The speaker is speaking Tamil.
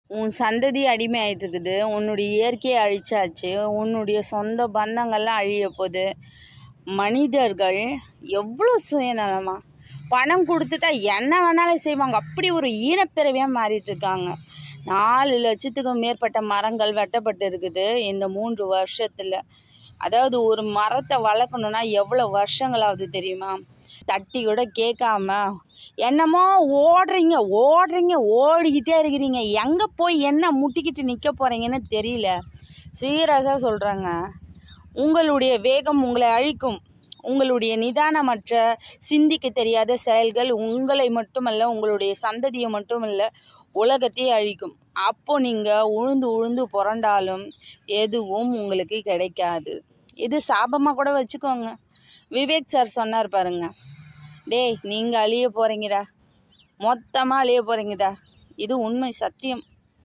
உன் சந்ததி அடிமை ஆகிட்டு இருக்குது. உன்னுடைய இயற்கையை அழிச்சாச்சு. உன்னுடைய சொந்த பந்தங்கள்லாம் அழிய போகுது. மனிதர்கள் எவ்வளோ சுயநலமா பணம் கொடுத்துட்டா என்ன வேணாலும் செய்வாங்க. அப்படி ஒரு ஈனப்பிறவியாக மாறிட்டு இருக்காங்க. 4 லட்சத்துக்கு மேற்பட்ட மரங்கள் வெட்டப்பட்டு இருக்குது இந்த 3 வருஷத்தில். அதாவது ஒரு மரத்தை வளர்க்கணுன்னா எவ்வளோ வருஷங்களாவது தெரியுமா? தட்டி கூட கேட்காம என்னமோ ஓடுறீங்க ஓடிக்கிட்டே இருக்கிறீங்க. எங்கே போய் என்ன முட்டிக்கிட்டு நிற்க போகிறீங்கன்னு தெரியல. சீரியஸாக சொல்கிறாங்க. உங்களுடைய வேகம் உங்களை அழிக்கும். உங்களுடைய நிதானமற்ற சிந்திக்க தெரியாத செயல்கள் உங்களை மட்டுமல்ல, உங்களுடைய சந்ததியை மட்டுமல்ல, உலகத்தையே அழிக்கும். அப்போ நீங்கள் உழுந்து புரண்டாலும் எதுவும் உங்களுக்கு கிடைக்காது. இது சாபமாக கூட வச்சுக்கோங்க. விவேக் சார் சொன்னார் பாருங்க, டேய் நீங்கள் அழிய போகிறீங்கடா, மொத்தமாக அழிய போகிறீங்கடா. இது உண்மை, சத்தியம்.